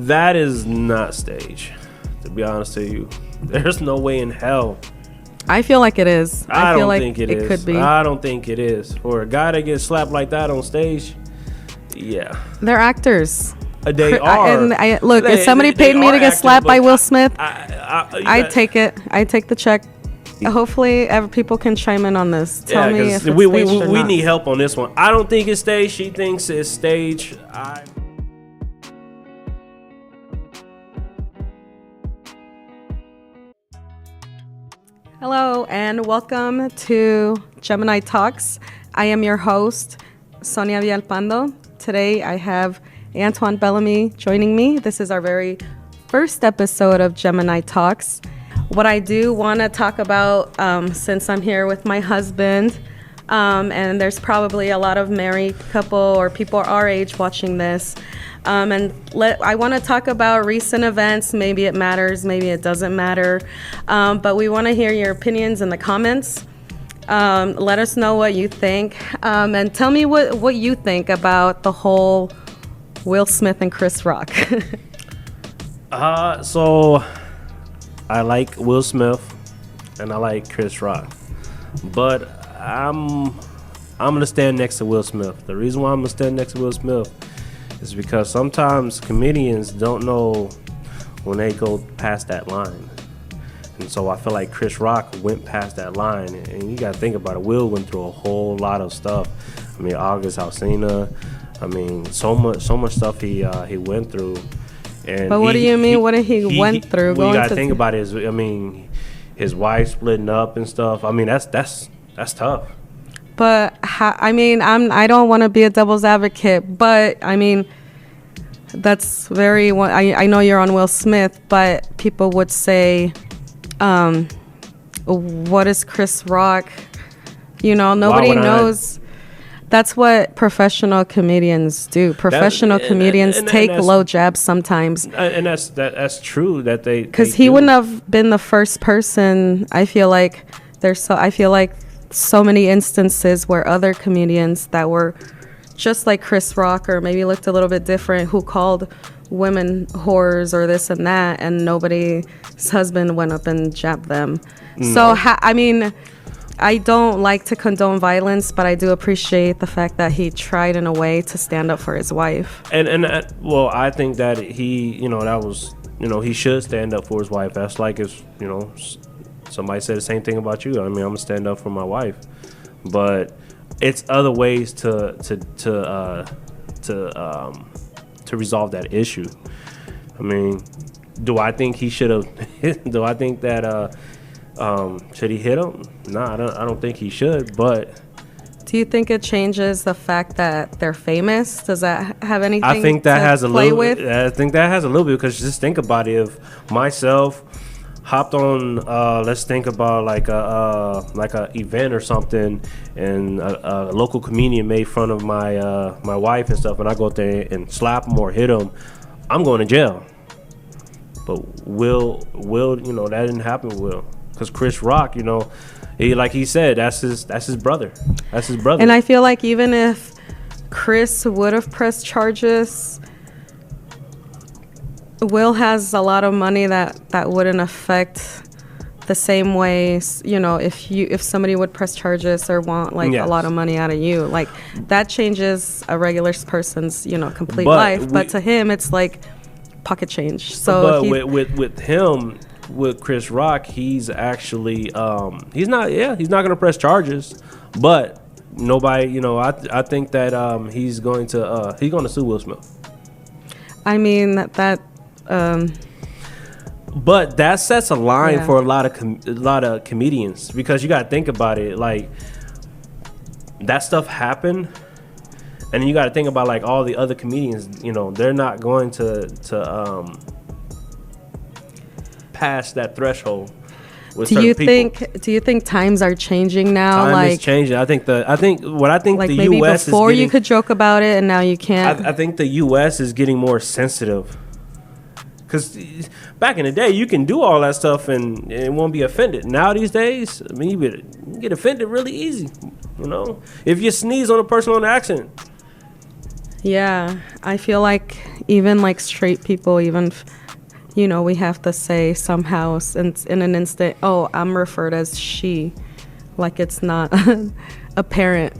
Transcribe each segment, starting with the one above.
That is not stage, to be honest to you. There's no way in hell. I feel like it is. I feel don't like think it is. could be. I don't think it is. For a guy that gets slapped like that on stage, yeah. They're actors. They are. Look, if somebody paid me to get slapped by Will Smith, I'd take it. I'd take the check. Hopefully, people can chime in on this. Tell me if it's we staged or not. need help on this one. I don't think it's staged. She thinks it's staged. Hello and welcome to Gemini Talks. I am your host, Sonia Villalpando. Today I have Antoine Bellamy joining me. This is our very first episode of Gemini Talks. What I do want to talk about, since I'm here with my husband, and there's probably a lot of married couple or people our age watching this, I want to talk about recent events. Maybe it matters, maybe it doesn't matter, but we want to hear your opinions in the comments. Let us know what you think, and tell me what you think about the whole Will Smith and Chris Rock. So I like Will Smith and I like Chris Rock, but I'm gonna stand next to Will Smith. The reason why I'm gonna stand next to Will Smith is because sometimes comedians don't know when they go past that line. And so I feel like Chris Rock went past that line. And you got to think about it. Will went through a whole lot of stuff. I mean, August Alsina. I mean, so much stuff he went through. And but what do you mean? What did he went through? What you got to think about is, I mean, his wife splitting up and stuff. I mean, that's tough. But I don't want to be a devil's advocate, but I mean, that's very. I know you're on Will Smith, but people would say, "What is Chris Rock?" You know, nobody knows. That's what professional comedians do. Professional comedians take low jabs sometimes, and that's true that they. Because he wouldn't have been the first person. I feel like so many instances where other comedians that were just like Chris Rock or maybe looked a little bit different who called women whores or this and that, and nobody's husband went up and jabbed them. No. So I don't like to condone violence, but I do appreciate the fact that he tried in a way to stand up for his wife. And I think that he should stand up for his wife. That's like if somebody said the same thing about you. I mean, I'm gonna stand up for my wife, but it's other ways to resolve that issue. I mean, do I think he should have? Do I think that should he hit him? No, I don't think he should. But do you think it changes the fact that they're famous? Does that have anything? I think that has a play little. With? I think that has a little bit, because just think about it. If myself hopped on, let's think about like a event or something, and a local comedian made fun of my wife and stuff, and I go out there and slap him or hit him, I'm going to jail. But Will, that didn't happen with Will, because Chris Rock, like he said, that's his brother. That's his brother. And I feel like even if Chris would have pressed charges, Will has a lot of money that wouldn't affect the same way, if somebody would press charges or want a lot of money out of you, like that changes a regular person's complete life. But to him, it's like pocket change. So with Chris Rock, he's actually he's not going to press charges, but nobody, I think that he's going to sue Will Smith. I mean that. But that sets a line for a lot of comedians, because you got to think about it, like that stuff happened, and you got to think about like all the other comedians. They're not going to pass that threshold. Do you think times are changing now? Time is changing. I think the maybe U.S. before you could joke about it and now you can't. I think the U.S. is getting more sensitive. Because back in the day, you can do all that stuff and it won't be offended. Now these days, I mean, you get offended really easy. If you sneeze on a person on an accident, Yeah, I feel like even like straight people, even we have to say somehow in an instant, oh, I'm referred as she, like it's not apparent.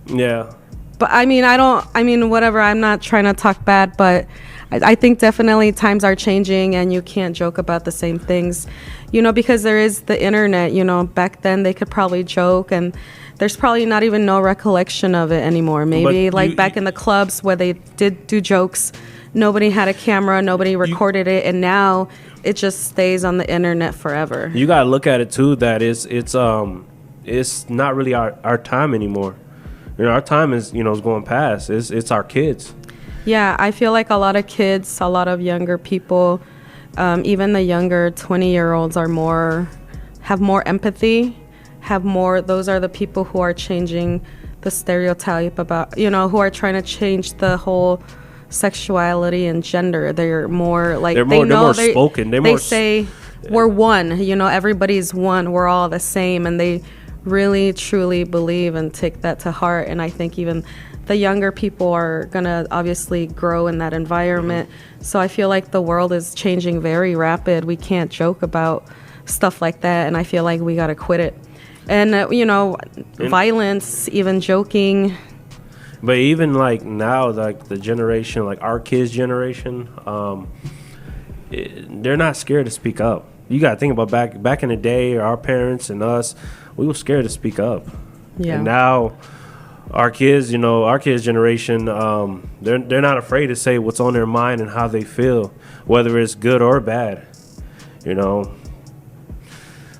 Yeah. But whatever, I'm not trying to talk bad, but I think definitely times are changing and you can't joke about the same things, because there is the internet. Back then they could probably joke, and there's probably not even no recollection of it anymore. Maybe back in the clubs where they did do jokes, nobody had a camera, nobody recorded it, and now it just stays on the internet forever. You gotta look at it too, that it's not really our time anymore. Our time is going past. It's our kids. Yeah, I feel like a lot of kids, a lot of younger people, even the younger 20-year-olds have more empathy, those are the people who are changing the stereotype about, who are trying to change the whole sexuality and gender. They're more like, they're more spoken. They say we're one, everybody's one, we're all the same, and they really truly believe and take that to heart. And I think even the younger people are gonna obviously grow in that environment. So I feel like the world is changing very rapid. We can't joke about stuff like that, and I feel like we gotta quit it. And violence, even joking. But even like now, like the generation, like our kids' generation, they're not scared to speak up. You gotta think about back in the day, our parents and us, we were scared to speak up. Yeah. And now our kids, our kids' generation, they're not afraid to say what's on their mind and how they feel, whether it's good or bad.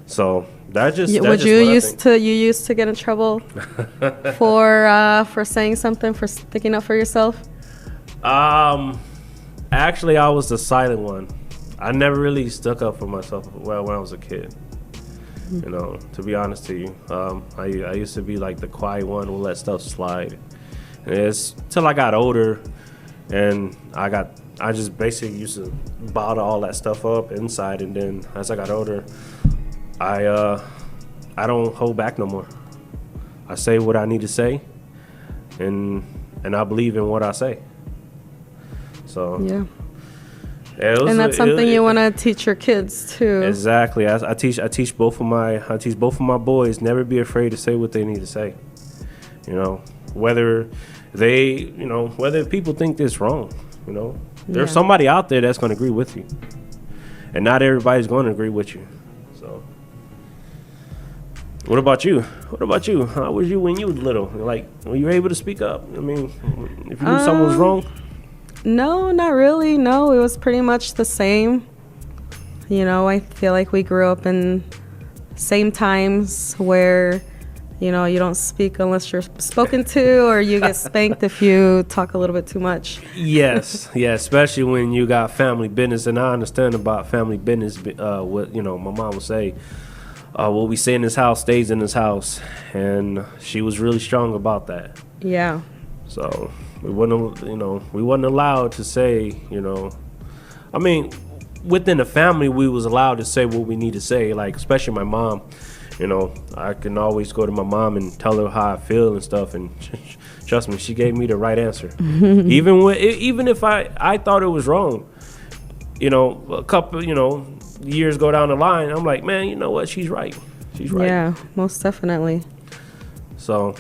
So that just you used to get in trouble for saying something, for sticking up for yourself? Actually, I was the silent one. I never really stuck up for myself when I was a kid. To be honest to you, I used to be like the quiet one who let stuff slide. And it's till I got older, and I just basically used to bottle all that stuff up inside, and then as I got older, I don't hold back no more. I say what I need to say, and I believe in what I say. So yeah. And that's something you want to teach your kids too. Exactly. I teach both of my boys, never be afraid to say what they need to say. Whether people think this wrong. There's somebody out there that's going to agree with you, and not everybody's going to agree with you. So, what about you? How was you when you were little? Like, were you able to speak up? I mean, if you knew something was wrong. No, not really. No, it was pretty much the same. I feel like we grew up in same times where, you don't speak unless you're spoken to, or you get spanked if you talk a little bit too much. Yes, yeah, especially when you got family business. And I understand about family business. What my mom would say, what we say in this house stays in this house, and she was really strong about that. Yeah. So we wasn't allowed to say, I mean, within the family, we was allowed to say what we need to say, like, especially my mom. I can always go to my mom and tell her how I feel and stuff, and trust me, she gave me the right answer. even if I thought it was wrong, a couple, years go down the line, I'm like, man, you know what? She's right. Yeah, most definitely. So,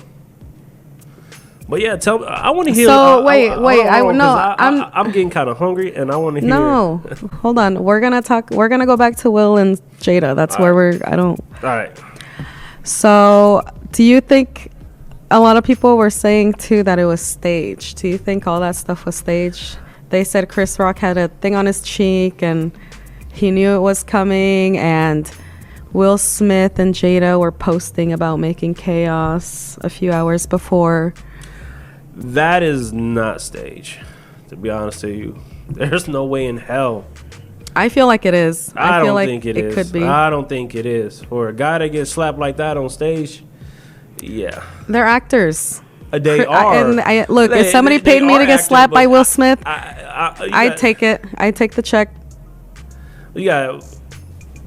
but yeah, tell me. I want to hear. So I'm getting kind of hungry, and I want to hear. No, hold on. We're gonna go back to Will and Jada. That's where All right. So, do you think a lot of people were saying too that it was staged? Do you think all that stuff was staged? They said Chris Rock had a thing on his cheek, and he knew it was coming, and Will Smith and Jada were posting about making chaos a few hours before. That is not staged, to be honest to you. There's no way in hell. I feel like it is. I don't think it is. Could be. I don't think it is. For a guy that gets slapped like that on stage, yeah. They're actors. They are. Look, if somebody paid me to get slapped by Will Smith, I'd take it. I'd take the check.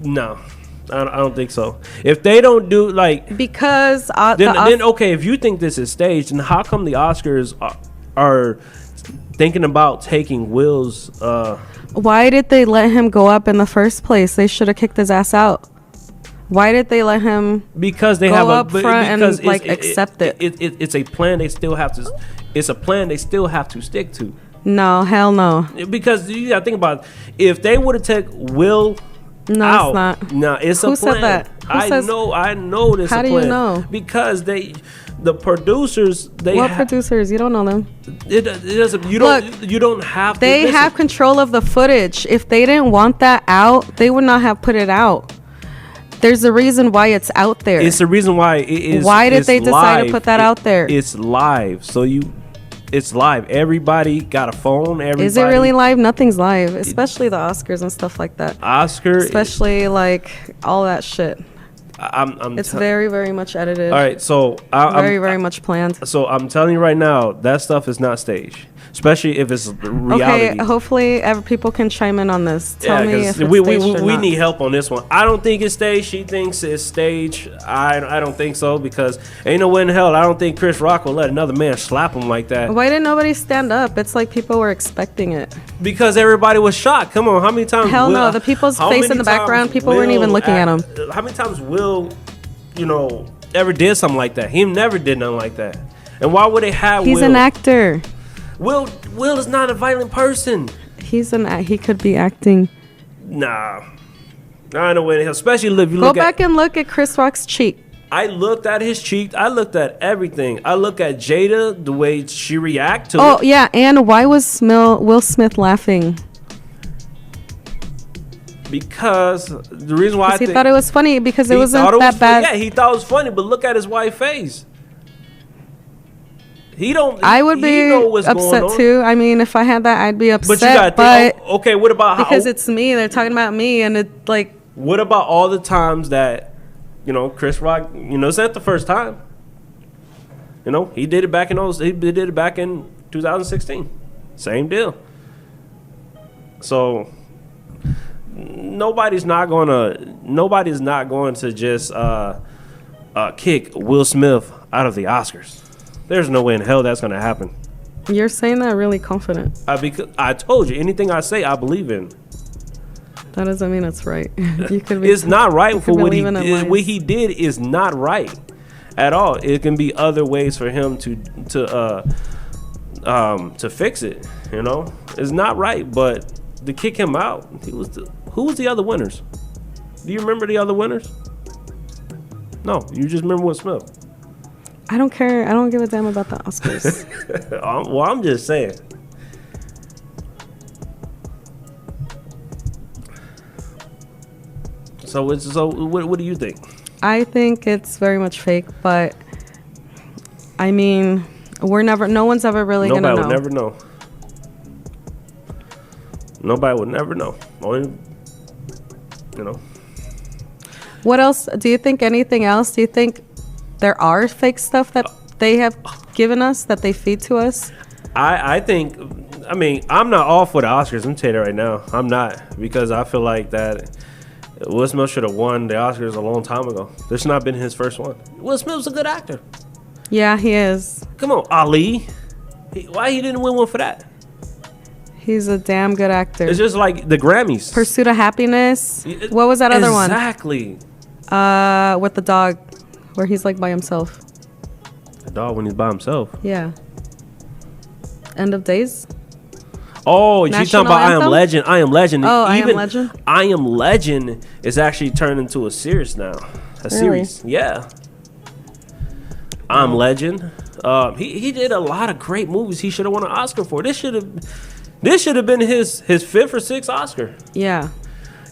No. I don't think so. If they don't do then okay, if you think this is staged, then how come the Oscars are thinking about taking Will's. Why did they let him go up in the first place? They should have kicked his ass out. Why did they let him? Because they go have up front and accept it. It's a plan they still have to. It's a plan they still have to stick to. No, hell no. Because you gotta think about it. If they would have taken Will. No, out, it's not. No, it's Who a plan. said that? I know this. How a do plan. you know? Because the producers. What producers? You don't know them. It doesn't. You don't have. They have control of the footage. If they didn't want that out, they would not have put it out. There's a reason why it's out there. It's the reason why it is. Why did they decide to put that out there? It's live, so it's live. Everybody got a phone. Is it really live? Nothing's live, especially the Oscars and stuff like that. Especially like all that shit. It's very, very much edited. All right, so very much planned. So I'm telling you right now, that stuff is not staged, especially if it's reality. Okay, hopefully people can chime in on this. Tell me if it's we staged or not. need help on this one. I don't think it's staged. She thinks it's staged. I don't think so, because ain't no way in hell I don't think Chris Rock will let another man slap him like that. Why didn't nobody stand up? It's like people were expecting it. Because everybody was shocked. Come on, how many times? Hell no, the people's face in the background, people weren't even looking at him. How many times Will, ever did something like that? He never did nothing like that. And why would they have Will? He's an actor. Will is not a violent person. He could be acting. Nah. I know when, especially if you go back and look at Chris Rock's cheek. I looked at his cheek. I looked at everything. I look at Jada, the way she react to it. Oh yeah, and why was Will Smith laughing? Because the reason why he thought it was funny because it wasn't that bad. Yeah, he thought it was funny, but look at his white face. I would be upset too. I mean, if I had that, I'd be upset. But you gotta think, okay, what about because it's me? They're talking about me, and it like. What about all the times that, Chris Rock? It's not the first time. He did it back in 2016. Same deal. So nobody's not going to just kick Will Smith out of the Oscars. There's no way in hell that's going to happen. You're saying that really confident. Because I told you, anything I say, I believe in. That doesn't mean it's right. You could be. It's not right for what he did. What he did is not right at all. It can be other ways for him to fix it. It's not right, but to kick him out, who was the other winners? Do you remember the other winners? No, you just remember Will Smith. I don't care. I don't give a damn about the Oscars. Well, I'm just saying. So what do you think? I think it's very much fake, but I mean, no one's ever really gonna know. Nobody would never know. Nobody would never know. Only, What else? Do you think anything else? Do you think there are fake stuff that they have given us, that they feed to us? I think, I'm not all for the Oscars. I'm telling you right now. I'm not, because I feel like that Will Smith should have won the Oscars a long time ago. This should not been his first one. Will Smith's a good actor. Yeah, he is. Come on, Ali. Why he didn't win one for that? He's a damn good actor. It's just like the Grammys. Pursuit of Happiness. What was that other one? Exactly. With the dog, where he's like by himself. The dog when he's by himself. Yeah. End of Days. Oh, she's talking about Anthem? I Am Legend. I Am Legend. Oh, I Am Legend? I Am Legend is actually turned into a series now. Series. Yeah. I Am Legend. He did a lot of great movies he should have won an Oscar for. This should have been his fifth or sixth Oscar. Yeah.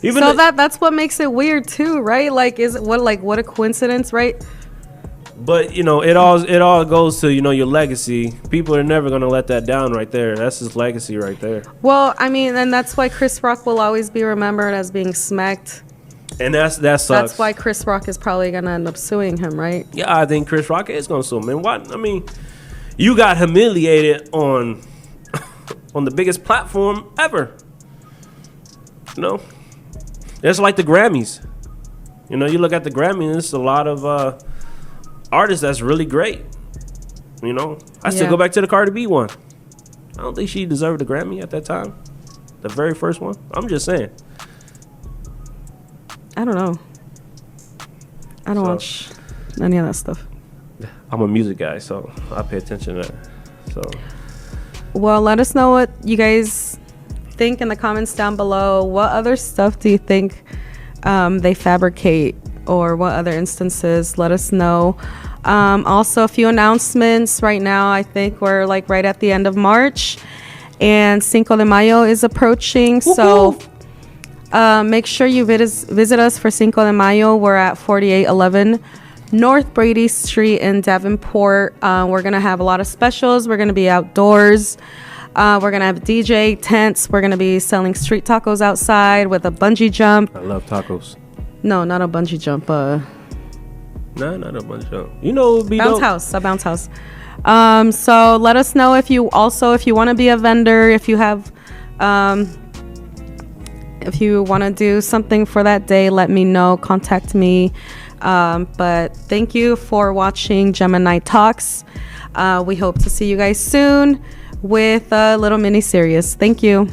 That's what makes it weird too, right? Like, what a coincidence, right? But it all goes to your legacy. People are never gonna let that down right there. That's his legacy right there. Well, and that's why Chris Rock will always be remembered as being smacked. And that sucks. That's why Chris Rock is probably gonna end up suing him, right? Yeah, I think Chris Rock is gonna sue him. And what? You got humiliated on the biggest platform ever. It's like the Grammys. You look at the Grammys, it's a lot of artists that's really great. I still go back to the Cardi B one. I don't think she deserved a Grammy at that time. The very first one. I'm just saying. I don't know. I don't watch any of that stuff. I'm a music guy, so I pay attention to that. So, well, let us know what you guys think in the comments down below. What other stuff do you think they fabricate, or what other instances? Let us know. Also, a few announcements right now. I think we're like right at the end of March, and Cinco de Mayo is approaching. Woo-hoo. So make sure you visit us for Cinco de Mayo. We're at 4811 North Brady Street in Davenport. We're going to have a lot of specials. We're going to be outdoors. We're going to have DJ tents. We're going to be selling street tacos outside with a bungee jump. I love tacos. No, not a bungee jump. Nah, not a bungee jump. You know, it would be bounce dope. house. A bounce house. So let us know if you want to be a vendor, if you have, if you want to do something for that day, let me know. Contact me. But thank you for watching Gemini Talks. We hope to see you guys soon with a little mini series. Thank you.